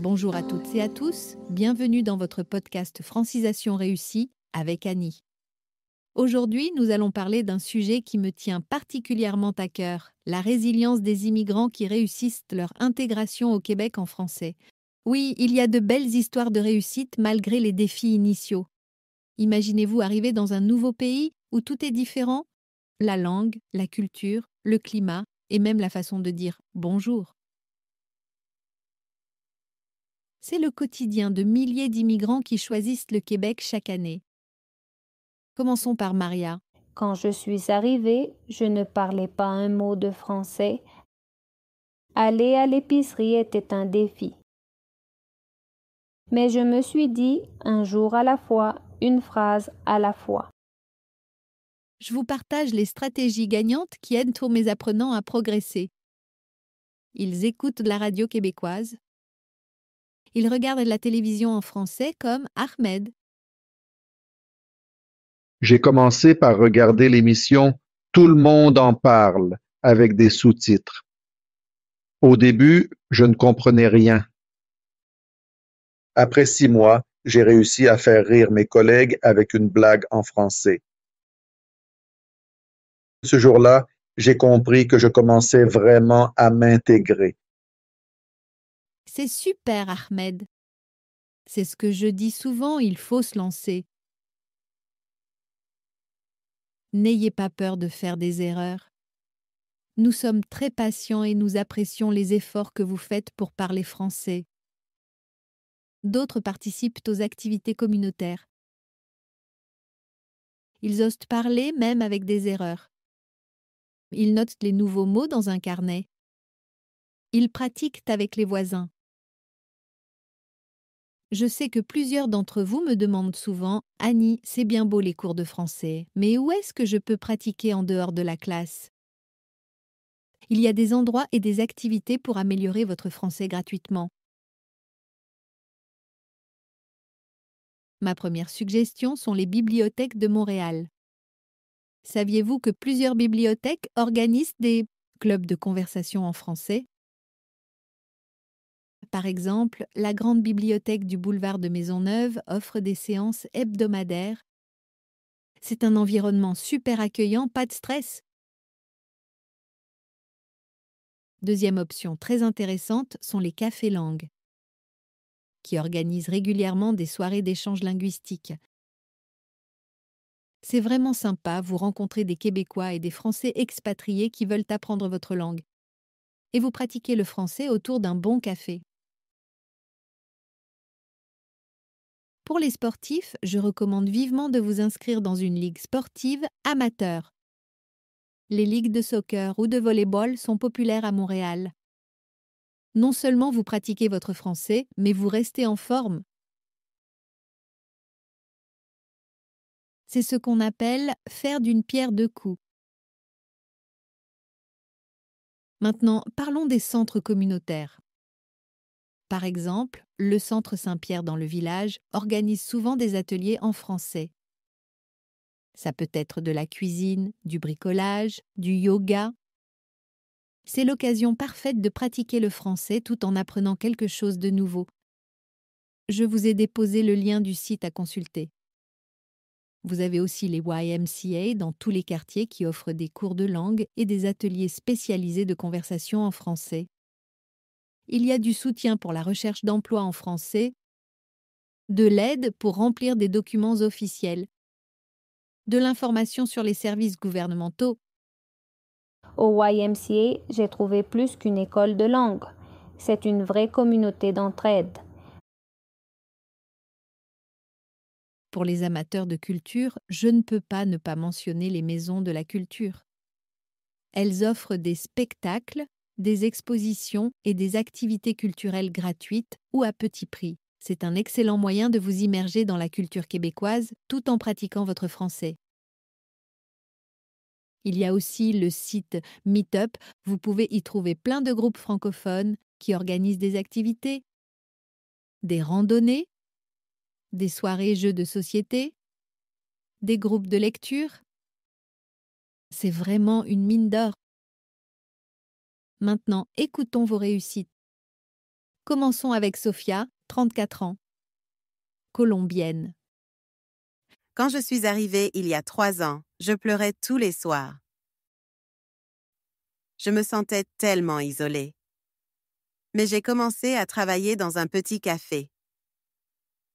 Bonjour à toutes et à tous, bienvenue dans votre podcast Francisation réussie avec Annie. Aujourd'hui, nous allons parler d'un sujet qui me tient particulièrement à cœur, la résilience des immigrants qui réussissent leur intégration au Québec en français. Oui, il y a de belles histoires de réussite malgré les défis initiaux. Imaginez-vous arriver dans un nouveau pays où tout est différent? La langue, la culture, le climat et même la façon de dire bonjour. C'est le quotidien de milliers d'immigrants qui choisissent le Québec chaque année. Commençons par Maria. Quand je suis arrivée, je ne parlais pas un mot de français. Aller à l'épicerie était un défi. Mais je me suis dit, un jour à la fois, une phrase à la fois. Je vous partage les stratégies gagnantes qui aident tous mes apprenants à progresser. Ils écoutent la radio québécoise. Ils regardent la télévision en français comme Ahmed. J'ai commencé par regarder l'émission Tout le monde en parle avec des sous-titres. Au début, je ne comprenais rien. Après 6 mois, j'ai réussi à faire rire mes collègues avec une blague en français. Ce jour-là, j'ai compris que je commençais vraiment à m'intégrer. C'est super, Ahmed. C'est ce que je dis souvent, il faut se lancer. N'ayez pas peur de faire des erreurs. Nous sommes très patients et nous apprécions les efforts que vous faites pour parler français. D'autres participent aux activités communautaires. Ils osent parler même avec des erreurs. Ils notent les nouveaux mots dans un carnet. Ils pratiquent avec les voisins. Je sais que plusieurs d'entre vous me demandent souvent « Annie, c'est bien beau les cours de français, mais où est-ce que je peux pratiquer en dehors de la classe ?» Il y a des endroits et des activités pour améliorer votre français gratuitement. Ma première suggestion sont les bibliothèques de Montréal. Saviez-vous que plusieurs bibliothèques organisent des clubs de conversation en français? Par exemple, la grande bibliothèque du boulevard de Maisonneuve offre des séances hebdomadaires. C'est un environnement super accueillant, pas de stress. Deuxième option très intéressante sont les cafés langues, qui organisent régulièrement des soirées d'échange linguistique. C'est vraiment sympa, vous rencontrez des Québécois et des Français expatriés qui veulent apprendre votre langue. Et vous pratiquez le français autour d'un bon café. Pour les sportifs, je recommande vivement de vous inscrire dans une ligue sportive amateur. Les ligues de soccer ou de volley-ball sont populaires à Montréal. Non seulement vous pratiquez votre français, mais vous restez en forme. C'est ce qu'on appelle faire d'une pierre deux coups. Maintenant, parlons des centres communautaires. Par exemple, le Centre Saint-Pierre dans le village organise souvent des ateliers en français. Ça peut être de la cuisine, du bricolage, du yoga. C'est l'occasion parfaite de pratiquer le français tout en apprenant quelque chose de nouveau. Je vous ai déposé le lien du site à consulter. Vous avez aussi les YMCA dans tous les quartiers qui offrent des cours de langue et des ateliers spécialisés de conversation en français. Il y a du soutien pour la recherche d'emploi en français, de l'aide pour remplir des documents officiels, de l'information sur les services gouvernementaux. Au YMCA, j'ai trouvé plus qu'une école de langue. C'est une vraie communauté d'entraide. Pour les amateurs de culture, je ne peux pas ne pas mentionner les maisons de la culture. Elles offrent des spectacles, des expositions et des activités culturelles gratuites ou à petit prix. C'est un excellent moyen de vous immerger dans la culture québécoise tout en pratiquant votre français. Il y a aussi le site Meetup. Vous pouvez y trouver plein de groupes francophones qui organisent des activités, des randonnées, des soirées jeux de société, des groupes de lecture. C'est vraiment une mine d'or. Maintenant, écoutons vos réussites. Commençons avec Sophia, 34 ans, colombienne. Quand je suis arrivée il y a 3 ans, je pleurais tous les soirs. Je me sentais tellement isolée. Mais j'ai commencé à travailler dans un petit café.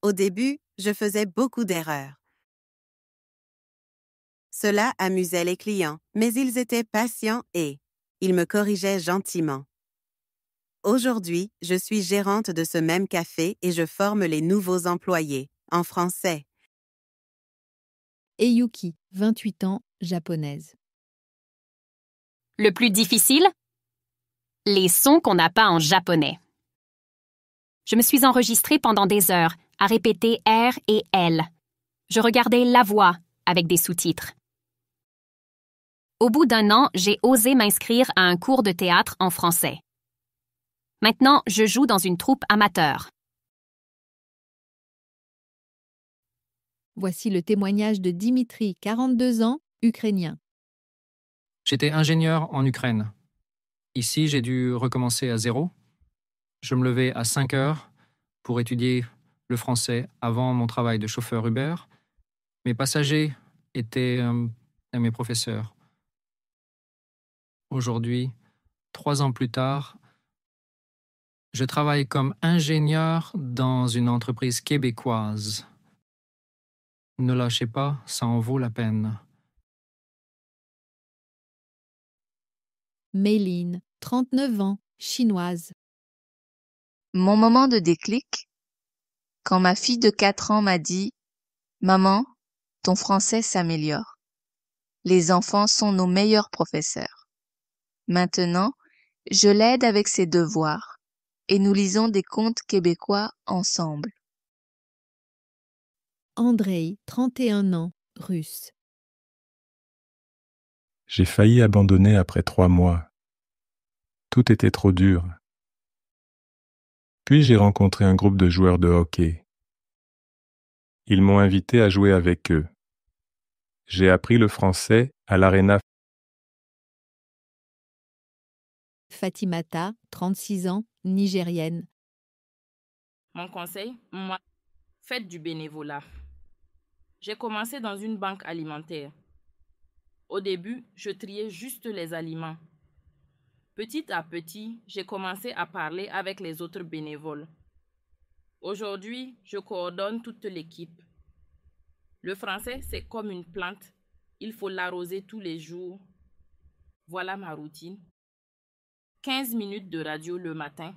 Au début, je faisais beaucoup d'erreurs. Cela amusait les clients, mais ils étaient patients et ils me corrigeaient gentiment. Aujourd'hui, je suis gérante de ce même café et je forme les nouveaux employés, en français. Et Yuki, 28 ans, japonaise. Le plus difficile? Les sons qu'on n'a pas en japonais. Je me suis enregistrée pendant des heures à répéter R et L. Je regardais la voix avec des sous-titres. Au bout d'1 an, j'ai osé m'inscrire à un cours de théâtre en français. Maintenant, je joue dans une troupe amateur. Voici le témoignage de Dimitri, 42 ans, ukrainien. J'étais ingénieur en Ukraine. Ici, j'ai dû recommencer à zéro. Je me levais à 5 heures pour étudier le français avant mon travail de chauffeur Uber. Mes passagers étaient mes professeurs. Aujourd'hui, 3 ans plus tard, je travaille comme ingénieur dans une entreprise québécoise. Ne lâchez pas, ça en vaut la peine. Méline, 39 ans, chinoise. Mon moment de déclic, quand ma fille de 4 ans m'a dit « Maman, ton français s'améliore. Les enfants sont nos meilleurs professeurs. Maintenant, je l'aide avec ses devoirs et nous lisons des contes québécois ensemble. » Andrei, 31 ans, russe. J'ai failli abandonner après 3 mois. Tout était trop dur. Puis j'ai rencontré un groupe de joueurs de hockey. Ils m'ont invité à jouer avec eux. J'ai appris le français à l'Arena. Fatimata, 36 ans, nigérienne. Mon conseil, moi, faites du bénévolat. J'ai commencé dans une banque alimentaire. Au début, je triais juste les aliments. Petit à petit, j'ai commencé à parler avec les autres bénévoles. Aujourd'hui, je coordonne toute l'équipe. Le français, c'est comme une plante. Il faut l'arroser tous les jours. Voilà ma routine. 15 minutes de radio le matin.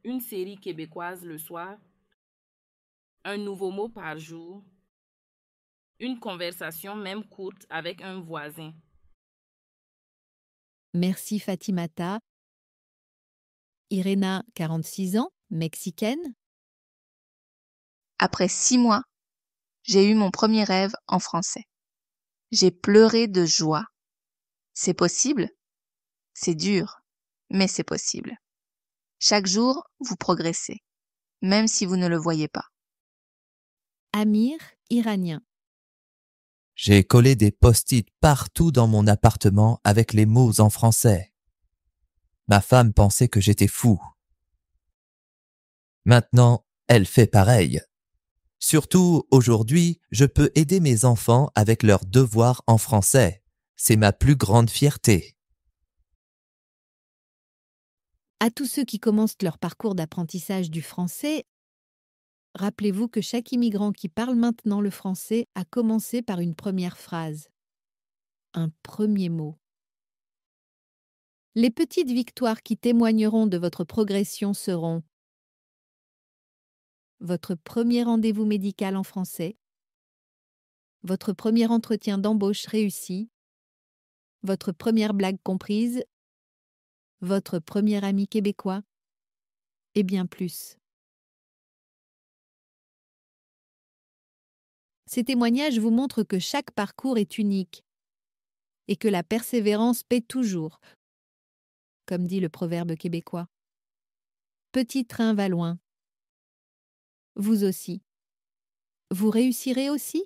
Une série québécoise le soir. Un nouveau mot par jour. Une conversation même courte avec un voisin. Merci Fatimata. Irena, 46 ans, mexicaine. Après 6 mois, j'ai eu mon premier rêve en français. J'ai pleuré de joie. C'est possible? C'est dur, mais c'est possible. Chaque jour, vous progressez, même si vous ne le voyez pas. Amir, iranien. J'ai collé des post-it partout dans mon appartement avec les mots en français. Ma femme pensait que j'étais fou. Maintenant, elle fait pareil. Surtout aujourd'hui, je peux aider mes enfants avec leurs devoirs en français. C'est ma plus grande fierté. À tous ceux qui commencent leur parcours d'apprentissage du français, rappelez-vous que chaque immigrant qui parle maintenant le français a commencé par une première phrase, un premier mot. Les petites victoires qui témoigneront de votre progression seront votre premier rendez-vous médical en français, votre premier entretien d'embauche réussi, votre première blague comprise, votre premier ami québécois, et bien plus. Ces témoignages vous montrent que chaque parcours est unique et que la persévérance paie toujours, comme dit le proverbe québécois. Petit train va loin. Vous aussi. Vous réussirez aussi?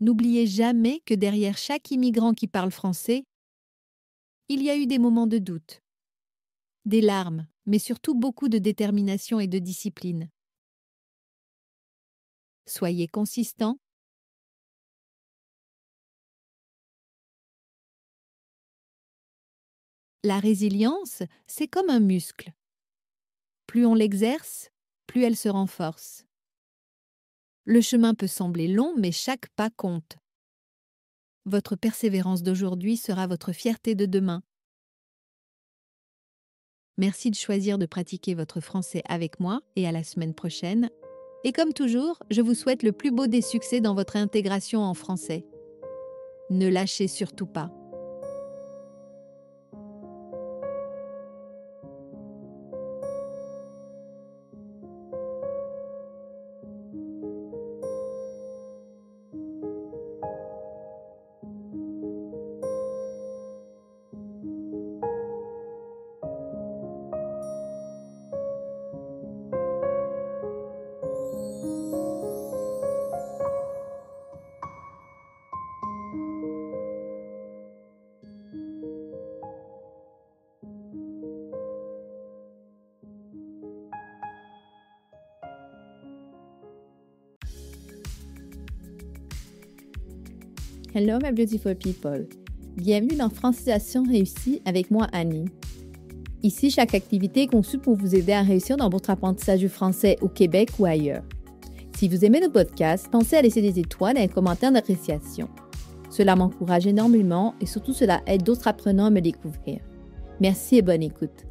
N'oubliez jamais que derrière chaque immigrant qui parle français, il y a eu des moments de doute, des larmes, mais surtout beaucoup de détermination et de discipline. Soyez consistant. La résilience, c'est comme un muscle. Plus on l'exerce, plus elle se renforce. Le chemin peut sembler long, mais chaque pas compte. Votre persévérance d'aujourd'hui sera votre fierté de demain. Merci de choisir de pratiquer votre français avec moi et à la semaine prochaine. Et comme toujours, je vous souhaite le plus beau des succès dans votre intégration en français. Ne lâchez surtout pas. Hello my beautiful people! Bienvenue dans Francisation réussie avec moi Annie. Ici, chaque activité est conçue pour vous aider à réussir dans votre apprentissage du français au Québec ou ailleurs. Si vous aimez nos podcasts, pensez à laisser des étoiles et un commentaire d'appréciation. Cela m'encourage énormément et surtout cela aide d'autres apprenants à me découvrir. Merci et bonne écoute.